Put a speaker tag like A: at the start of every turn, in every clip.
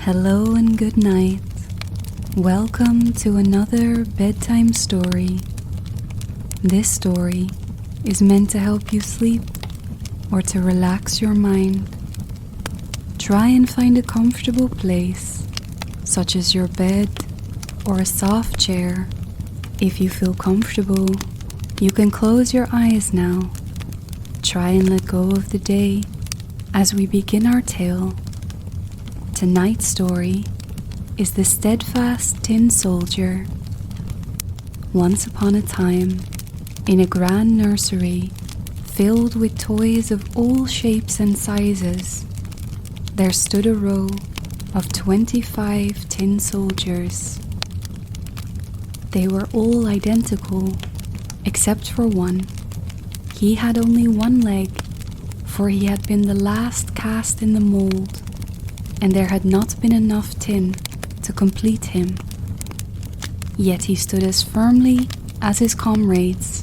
A: Hello and good night. Welcome to another bedtime story. This story is meant to help you sleep or to relax your mind. Try and find a comfortable place, such as your bed or a soft chair. If you feel comfortable, you can close your eyes now. Try and let go of the day as we begin our tale. Tonight's story is The Steadfast Tin Soldier. Once upon a time, in a grand nursery filled with toys of all shapes and sizes, there stood a row of 25 tin soldiers. They were all identical, except for one. He had only one leg, for he had been the last cast in the mold, and there had not been enough tin to complete him. Yet he stood as firmly as his comrades,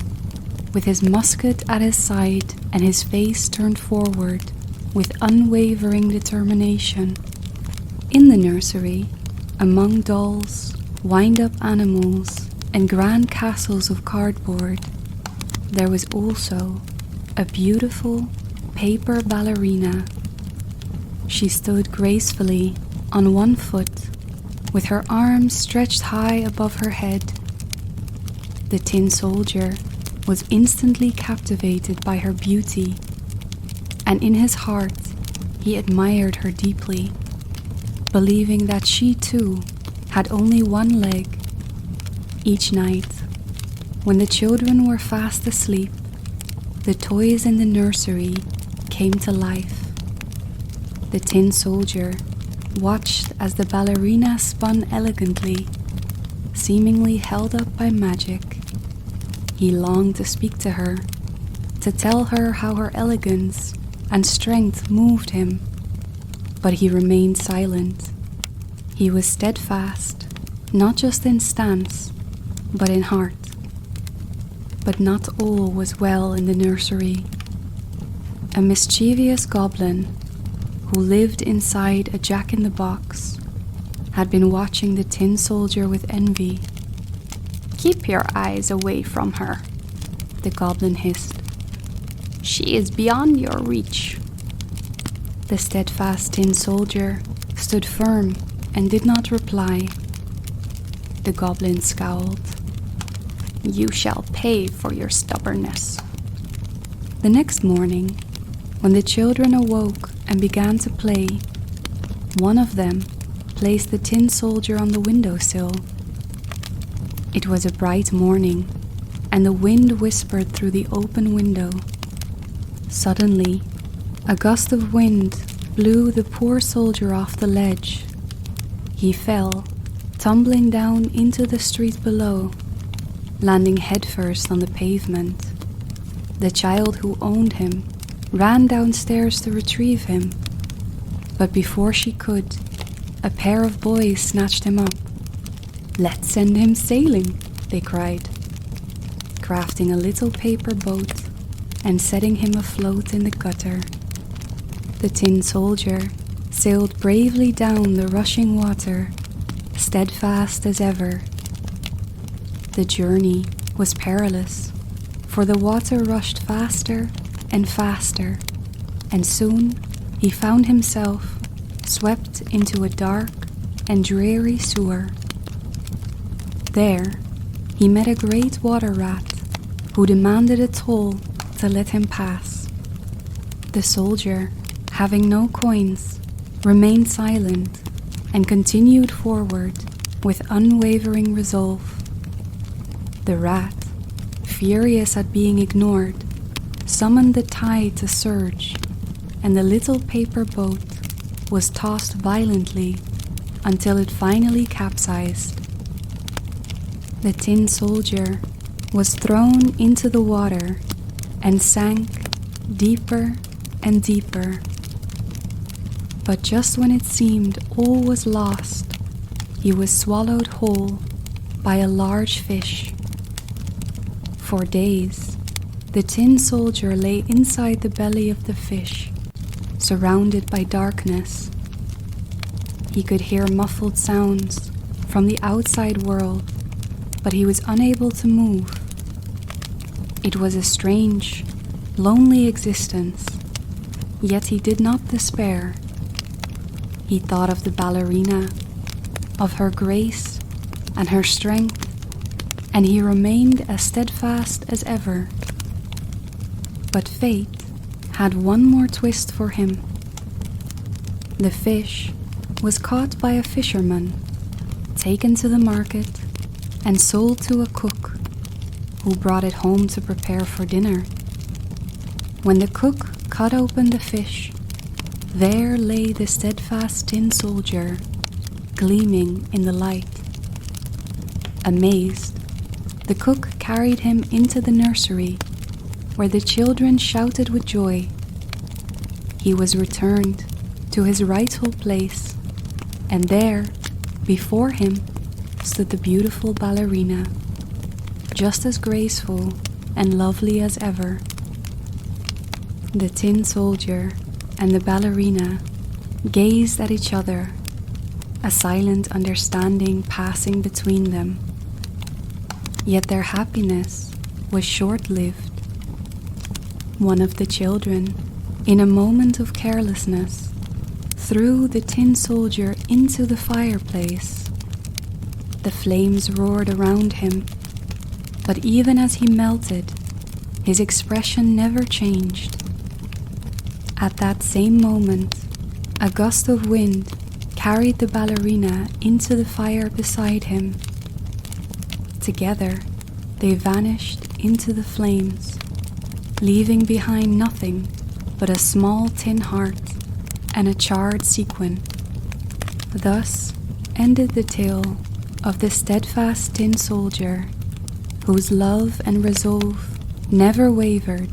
A: with his musket at his side and his face turned forward with unwavering determination. In the nursery, among dolls, wind-up animals, and grand castles of cardboard, there was also a beautiful paper ballerina. She stood gracefully on one foot, with her arms stretched high above her head. The tin soldier was instantly captivated by her beauty, and in his heart he admired her deeply, believing that she too had only one leg. Each night, when the children were fast asleep, the toys in the nursery came to life. The tin soldier watched as the ballerina spun elegantly, seemingly held up by magic. He longed to speak to her, to tell her how her elegance and strength moved him, but he remained silent. He was steadfast, not just in stance, but in heart. But not all was well in the nursery. A mischievous goblin, who lived inside a jack-in-the-box, had been watching the tin soldier with envy. "Keep your eyes away from her," the goblin hissed. "She is beyond your reach." The steadfast tin soldier stood firm and did not reply. The goblin scowled. "You shall pay for your stubbornness." The next morning, when the children awoke and began to play, one of them placed the tin soldier on the windowsill. It was a bright morning, and the wind whispered through the open window. Suddenly, a gust of wind blew the poor soldier off the ledge. He fell, tumbling down into the street below, landing headfirst on the pavement. The child who owned him ran downstairs to retrieve him, but before she could, a pair of boys snatched him up. "Let's send him sailing," they cried, crafting a little paper boat and setting him afloat in the gutter. The tin soldier sailed bravely down the rushing water, steadfast as ever. The journey was perilous, for the water rushed faster and faster, and soon he found himself swept into a dark and dreary sewer. There, he met a great water rat, who demanded a toll to let him pass. The soldier, having no coins, remained silent and continued forward with unwavering resolve. The rat, furious at being ignored, summoned the tide to surge, and the little paper boat was tossed violently until it finally capsized. The tin soldier was thrown into the water and sank deeper and deeper. But just when it seemed all was lost, he was swallowed whole by a large fish. For days, the tin soldier lay inside the belly of the fish, surrounded by darkness. He could hear muffled sounds from the outside world, but he was unable to move. It was a strange, lonely existence, yet he did not despair. He thought of the ballerina, of her grace and her strength, and he remained as steadfast as ever. But fate had one more twist for him. The fish was caught by a fisherman, taken to the market, and sold to a cook, who brought it home to prepare for dinner. When the cook cut open the fish, there lay the steadfast tin soldier, gleaming in the light. Amazed, the cook carried him into the nursery, where the children shouted with joy. He was returned to his rightful place, and there, before him, stood the beautiful ballerina, just as graceful and lovely as ever. The tin soldier and the ballerina gazed at each other, a silent understanding passing between them. Yet their happiness was short-lived. One of the children, in a moment of carelessness, threw the tin soldier into the fireplace. The flames roared around him, but even as he melted, his expression never changed. At that same moment, a gust of wind carried the ballerina into the fire beside him. Together, they vanished into the flames, leaving behind nothing but a small tin heart and a charred sequin. Thus ended the tale of the steadfast tin soldier, whose love and resolve never wavered,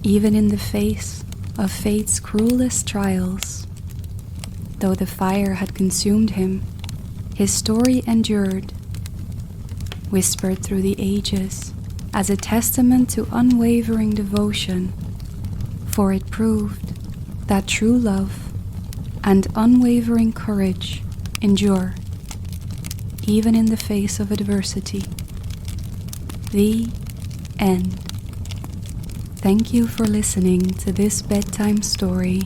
A: even in the face of fate's cruelest trials. Though the fire had consumed him, his story endured, whispered through the ages as a testament to unwavering devotion, for it proved that true love and unwavering courage endure, even in the face of adversity. The end. Thank you for listening to this bedtime story.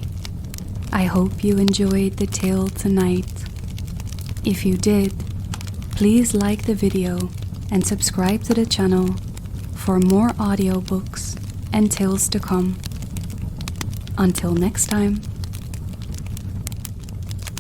A: I hope you enjoyed the tale tonight. If you did, please like the video and subscribe to the channel for more audiobooks and tales to come. Until next time.